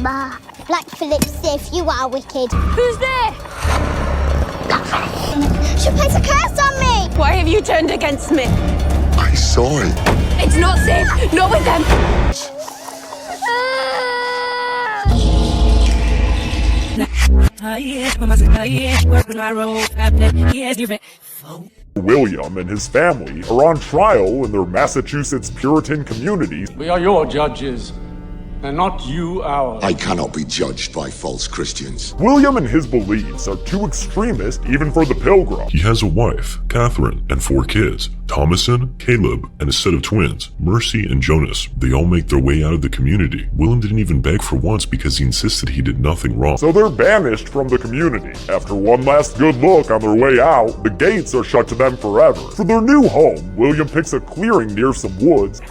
Bah. Black Phillip Sif, you are wicked. Who's there? She placed a curse on me! Why have you turned against me? I saw it. It's not safe. Not with them. William and his family are on trial in their Massachusetts Puritan community. We are your judges, and not you ours. I cannot be judged by false Christians. William and his beliefs are too extremist even for the pilgrim. He has a wife, Catherine, and 4 kids, Thomason, Caleb, and a set of twins, Mercy and Jonas. They all make their way out of the community. William didn't even beg for once because he insisted he did nothing wrong. So they're banished from the community. After one last good look on their way out, the gates are shut to them forever. For their new home, William picks a clearing near some woods.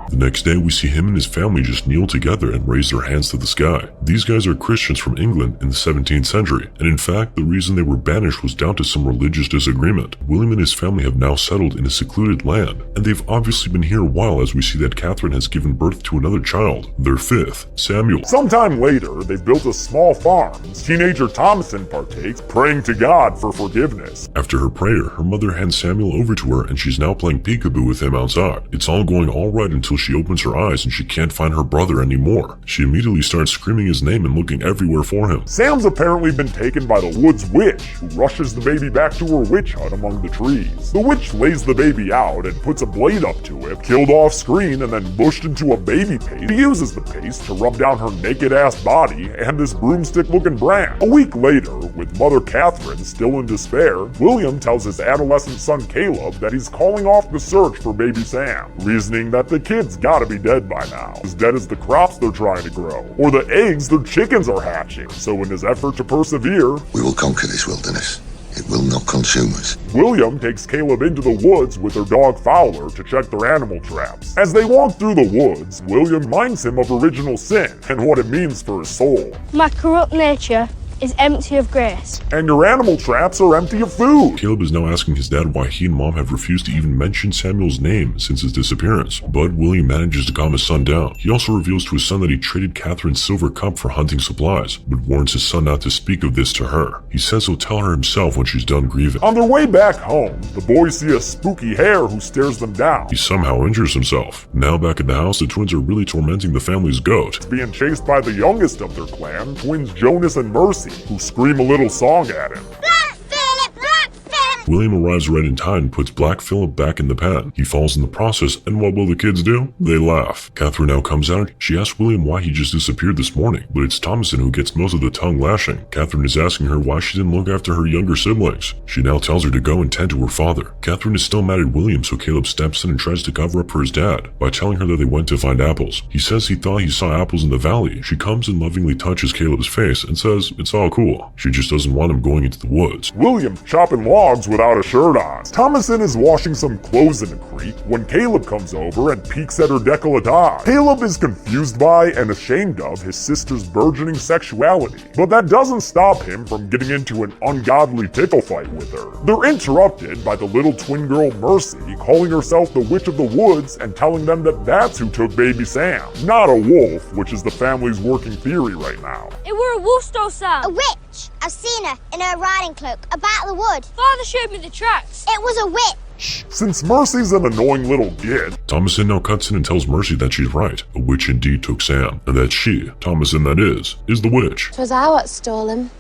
The next day, we see him and his family just kneel together and raise their hands to the sky. These guys are Christians from England in the 17th century, and in fact, the reason they were banished was down to some religious disagreement. William and his family have now settled in a secluded land, and they've obviously been here a while as we see that Catherine has given birth to another child, their 5th, Samuel. Sometime later, they built a small farm. Teenager Thomason partakes, praying to God for forgiveness. After her prayer, her mother hands Samuel over to her and she's now playing peekaboo with him outside. It's all going all right until she opens her eyes and she can't find her brother anymore. She immediately starts screaming his name and looking everywhere for him. Sam's apparently been taken by the woods witch, who rushes the baby back to her witch hut among the trees. The witch lays the baby out and puts a blade up to it, killed off screen and then mushed into a baby paste. She uses the paste to rub down her naked ass body and this broomstick looking brand. A week later, with Mother Catherine still in despair, William tells his adolescent son Caleb that he's calling off the search for baby Sam, reasoning that the kid's gotta be dead by now, as dead as the crops they're trying to grow, or the eggs their chickens are hatching. So in his effort to persevere, We will conquer this wilderness. It will not consume us. William takes Caleb into the woods with their dog Fowler to check their animal traps. As they walk through the woods, William reminds him of original sin and what it means for his soul. My corrupt nature is empty of grace. And your animal traps are empty of food. Caleb is now asking his dad why he and mom have refused to even mention Samuel's name since his disappearance, but William manages to calm his son down. He also reveals to his son that he traded Catherine's silver cup for hunting supplies, but warns his son not to speak of this to her. He says he'll tell her himself when she's done grieving. On their way back home, the boys see a spooky hare who stares them down. He somehow injures himself. Now back at the house, the twins are really tormenting the family's goat. Being chased by the youngest of their clan, twins Jonas and Mercy, who scream a little song at him. Black Phillip! Black Phillip! William arrives right in time and puts Black Phillip back in the pan. He falls in the process, and what will the kids do? They laugh. Catherine now comes out. She asks William why he just disappeared this morning, but it's Thomason who gets most of the tongue lashing. Catherine is asking her why she didn't look after her younger siblings. She now tells her to go and tend to her father. Catherine is still mad at William, so Caleb steps in and tries to cover up for his dad by telling her that they went to find apples. He says he thought he saw apples in the valley. She comes and lovingly touches Caleb's face and says it's all cool. She just doesn't want him going into the woods. William chopping logs without a shirt on. Thomason is washing some clothes in a creek when Caleb comes over and peeks at her décolletage. Caleb is confused by and ashamed of his sister's burgeoning sexuality, but that doesn't stop him from getting into an ungodly pickle fight with her. They're interrupted by the little twin girl Mercy calling herself the Witch of the Woods and telling them that that's who took baby Sam, not a wolf, which is the family's working theory right now. It were a wolf stole Sam. A witch! I've seen her in her riding cloak about the wood. Father showed me the tracks. It was a witch! Since Mercy's an annoying little git, Thomason now cuts in and tells Mercy that she's right. A witch indeed took Sam, and that she, Thomason that is the witch. 'Twas I what stole him.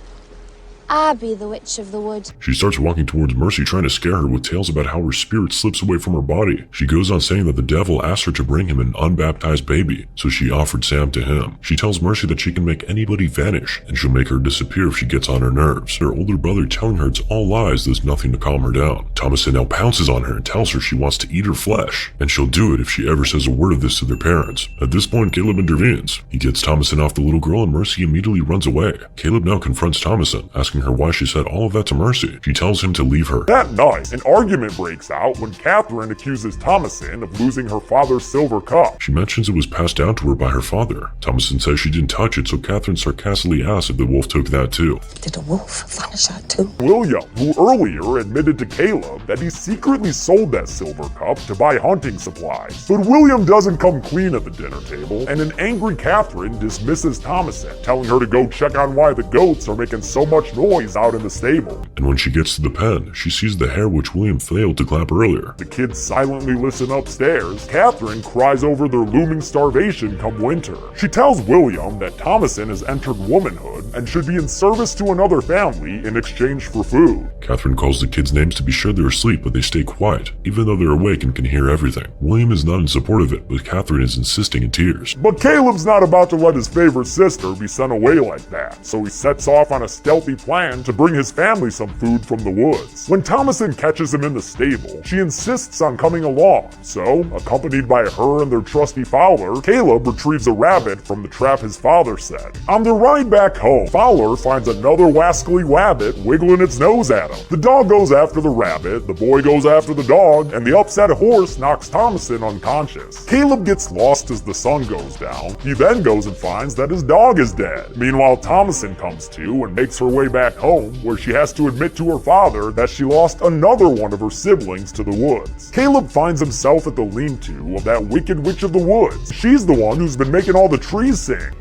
I be the Witch of the Wood. She starts walking towards Mercy, trying to scare her with tales about how her spirit slips away from her body. She goes on saying that the devil asked her to bring him an unbaptized baby, so she offered Sam to him. She tells Mercy that she can make anybody vanish, and she'll make her disappear if she gets on her nerves. Her older brother telling her it's all lies, there's nothing to calm her down. Thomason now pounces on her and tells her she wants to eat her flesh, and she'll do it if she ever says a word of this to their parents. At this point, Caleb intervenes. He gets Thomason off the little girl, and Mercy immediately runs away. Caleb now confronts Thomason, asking her why she said all of that to Mercy. She tells him to leave her. That night, an argument breaks out when Catherine accuses Thomason of losing her father's silver cup. She mentions it was passed down to her by her father. Thomason says she didn't touch it, so Catherine sarcastically asks if the wolf took that too. Did the wolf find a shot too? William, who earlier admitted to Caleb that he secretly sold that silver cup to buy hunting supplies. But William doesn't come clean at the dinner table, and an angry Catherine dismisses Thomason, telling her to go check on why the goats are making so much noise out in the stable. And when she gets to the pen, she sees the hair which William failed to clap earlier. The kids silently listen upstairs. Catherine cries over their looming starvation come winter. She tells William that Thomason has entered womanhood and should be in service to another family in exchange for food. Catherine calls the kids' names to be sure they're asleep, but they stay quiet, even though they're awake and can hear everything. William is not in support of it, but Catherine is insisting in tears. But Caleb's not about to let his favorite sister be sent away like that, so he sets off on a stealthy plan to bring his family some food from the woods. When Thomason catches him in the stable, she insists on coming along, so, accompanied by her and their trusty Fowler, Caleb retrieves a rabbit from the trap his father set. On their ride back home, Fowler finds another wascally rabbit wiggling its nose at him. The dog goes after the rabbit, the boy goes after the dog, and the upset horse knocks Thomason unconscious. Caleb gets lost as the sun goes down. He then goes and finds that his dog is dead. Meanwhile, Thomason comes to and makes her way back home, where she has to admit to her father that she lost another one of her siblings to the woods. Caleb finds himself at the lean-to of that wicked witch of the woods. She's the one who's been making all the trees sing.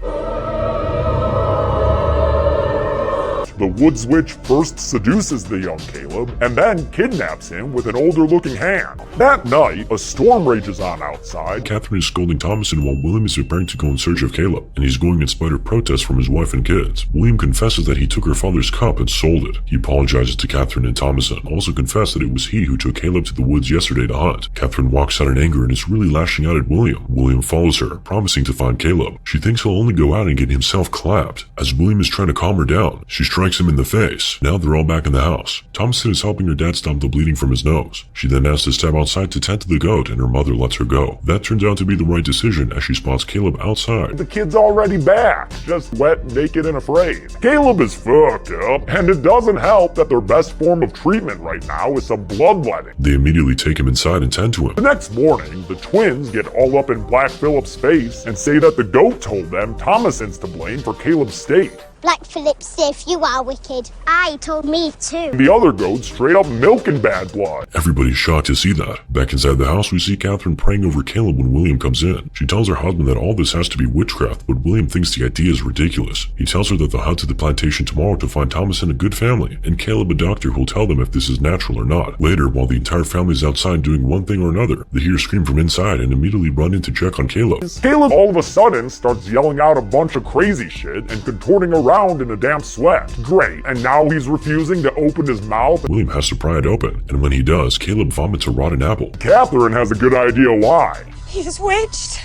The woods witch first seduces the young Caleb and then kidnaps him with an older-looking hand. That night, a storm rages on outside. Catherine is scolding Thomason while William is preparing to go in search of Caleb, and he's going in spite of protests from his wife and kids. William confesses that he took her father's cup and sold it. He apologizes to Catherine, and Thomason also confessed that it was he who took Caleb to the woods yesterday to hunt. Catherine walks out in anger and is really lashing out at William. William follows her, promising to find Caleb. She thinks he'll only go out and get himself clapped. As William is trying to calm her down, she strikes him in the face. Now they're all back in the house. Thomason is helping her dad stop the bleeding from his nose. She then asks to step outside to tend to the goat, and her mother lets her go. That turns out to be the right decision as she spots Caleb outside. The kid's already back, just wet, naked, and afraid. Caleb is fucked up, and it doesn't help that their best form of treatment right now is some bloodletting. They immediately take him inside and tend to him. The next morning, the twins get all up in Black Phillip's face and say that the goat told them Thomason's to blame for Caleb's state. Black Phillip safe, you are wicked. He told me too. The other goats straight up milking bad blood. Everybody's shocked to see that. Back inside the house, we see Catherine praying over Caleb when William comes in. She tells her husband that all this has to be witchcraft, but William thinks the idea is ridiculous. He tells her that they'll head to the plantation tomorrow to find Thomason a good family, and Caleb a doctor who'll tell them if this is natural or not. Later, while the entire family is outside doing one thing or another, they hear a scream from inside and immediately run in to check on Caleb. Caleb all of a sudden starts yelling out a bunch of crazy shit and contorting around in a damn sweat. Great, and now he's refusing to open his mouth. William has to pry it open, and when he does, Caleb vomits a rotten apple. Catherine has a good idea why. He was witched.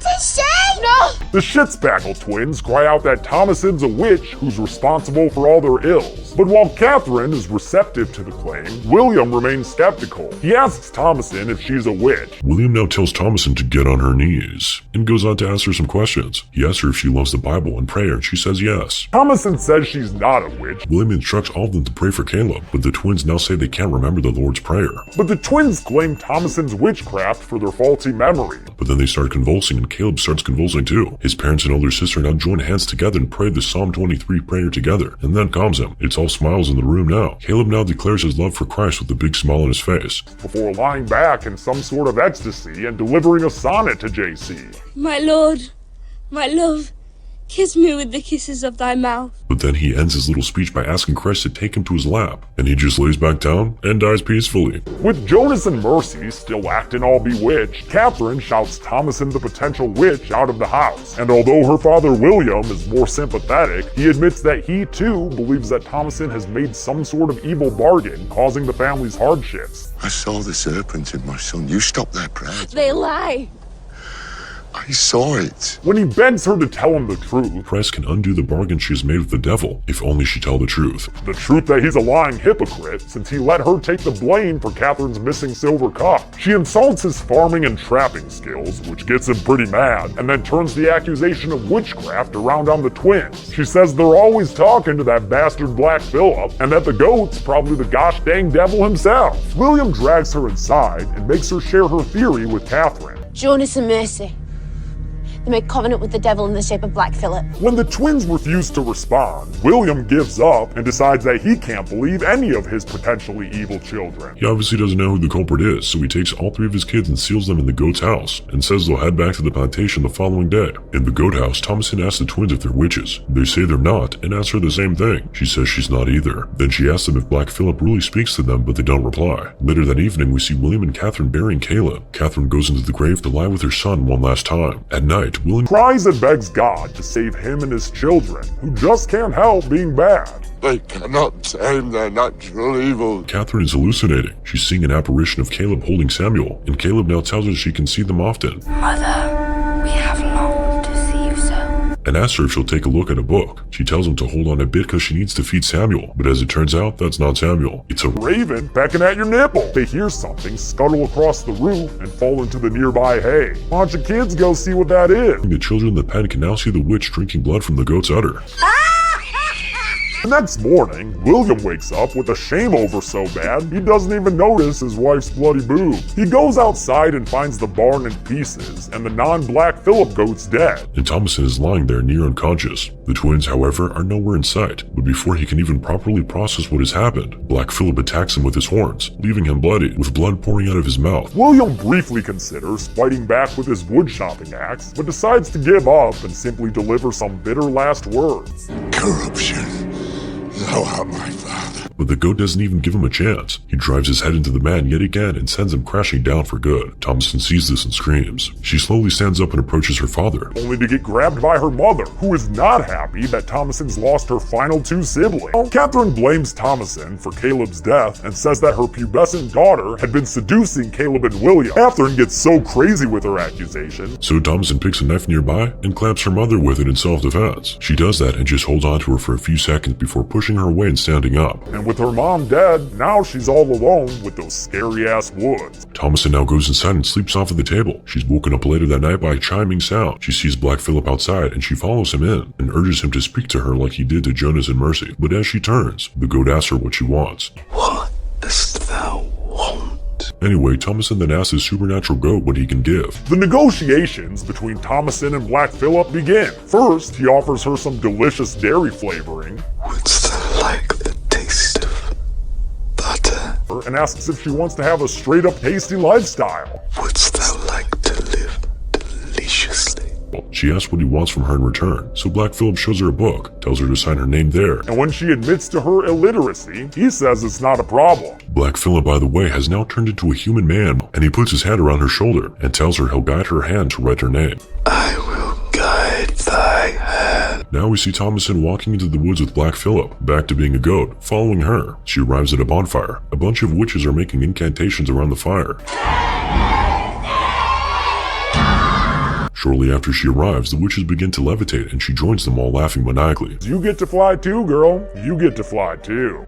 Did she? No! The Shitspackle twins cry out that Thomason's a witch who's responsible for all their ills. But while Catherine is receptive to the claim, William remains skeptical. He asks Thomason if she's a witch. William now tells Thomason to get on her knees, and goes on to ask her some questions. He asks her if she loves the Bible and prayer, and she says yes. Thomason says she's not a witch. William instructs all of them to pray for Caleb, but the twins now say they can't remember the Lord's Prayer. But the twins claim Thomason's witchcraft for their faulty memory. But then they start convulsing, and Caleb starts convulsing too. His parents and older sister now join hands together and pray the Psalm 23 prayer together, and that calms him. It's all smiles in the room now. Caleb now declares his love for Christ with a big smile on his face. Before lying back in some sort of ecstasy and delivering a sonnet to JC. My lord, my love, kiss me with the kisses of thy mouth. But then he ends his little speech by asking Christ to take him to his lap, and he just lays back down and dies peacefully. With Jonas and Mercy still acting all bewitched, Catherine shouts Thomason the potential witch out of the house. And although her father William is more sympathetic, he admits that he too believes that Thomason has made some sort of evil bargain, causing the family's hardships. I saw the serpent in my son. You stop that, Brad. They lie. I saw it. When he begs her to tell him the truth, Price can undo the bargain she has made with the devil if only she tell the truth. the truth that he's a lying hypocrite since he let her take the blame for Catherine's missing silver cup. She insults his farming and trapping skills, which gets him pretty mad, and then turns the accusation of witchcraft around on the twins. She says they're always talking to that bastard Black Phillip, and that the goat's probably the gosh dang devil himself. William drags her inside and makes her share her theory with Catherine. Jonas and Mercy. They make covenant with the devil in the shape of Black Phillip. When the twins refuse to respond, William gives up and decides that he can't believe any of his potentially evil children. He obviously doesn't know who the culprit is, so he takes all 3 of his kids and seals them in the goat's house, and says they'll head back to the plantation the following day. In the goat house, Thomason asks the twins if they're witches. They say they're not, and asks her the same thing. She says she's not either. Then she asks them if Black Phillip really speaks to them, but they don't reply. Later that evening, we see William and Catherine burying Caleb. Catherine goes into the grave to lie with her son one last time. At night, William Cries and begs God to save him and his children, who just can't help being bad. They cannot tame their natural evil. Catherine is hallucinating. She's seeing an apparition of Caleb holding Samuel, and Caleb now tells her she can see them often, Mother, we have longed to see you so. and asks her if she'll take a look at a book. She tells him to hold on a bit because she needs to feed Samuel, but as it turns out, that's not Samuel. It's a Raven pecking at your nipple. They hear something scuttle across the roof and fall into the nearby hay. Why don't you kids go see what that is? The children in the pen can now see the witch drinking blood from the goat's udder. The next morning, William wakes up with a shame over so bad he doesn't even notice his wife's bloody boob. He goes outside and finds the barn in pieces and the non-Black Phillip goat's dead. And Thomason is lying there near unconscious. The twins, however, are nowhere in sight, but before he can even properly process what has happened, Black Phillip attacks him with his horns, leaving him bloody, with blood pouring out of his mouth. William briefly considers fighting back with his wood chopping axe, but decides to give up and simply deliver some bitter last words. Corruption. Thou art my father. But the goat doesn't even give him a chance. He drives his head into the man yet again and sends him crashing down for good. Thomason sees this and screams. She slowly stands up and approaches her father. Only to get grabbed by her mother, who is not happy that Thomason's lost her final 2 siblings. Catherine blames Thomason for Caleb's death and says that her pubescent daughter had been seducing Caleb and William. Catherine gets so crazy with her accusation, So Thomason picks a knife nearby and claps her mother with it in self-defense. She does that and just holds on to her for a few seconds before pushing her away and standing up. and with her mom dead, now she's all alone with those scary-ass woods. Thomason now goes inside and sleeps off at the table. She's woken up later that night by a chiming sound. She sees Black Phillip outside and she follows him in and urges him to speak to her like he did to Jonas and Mercy. But as she turns, the goat asks her what she wants. What dost thou want? Anyway, Thomason then asks his supernatural goat what he can give. The negotiations between Thomason and Black Phillip begin. First, he offers her some delicious dairy flavoring Wouldst thou like the taste of butter? and asks if she wants to have a straight-up tasty lifestyle. Wouldst thou like to live deliciously? She asks what he wants from her in return, so Black Phillip shows her a book, tells her to sign her name there. And when she admits to her illiteracy, he says it's not a problem. Black Phillip, by the way, has now turned into a human man, and he puts his hand around her shoulder and tells her he'll guide her hand to write her name. I will guide thy hand. Now we see Thomason walking into the woods with Black Phillip, back to being a goat, following her. She arrives at a bonfire. A bunch of witches are making incantations around the fire. Shortly after she arrives, the witches begin to levitate and she joins them all laughing maniacally. You get to fly too, girl. You get to fly too.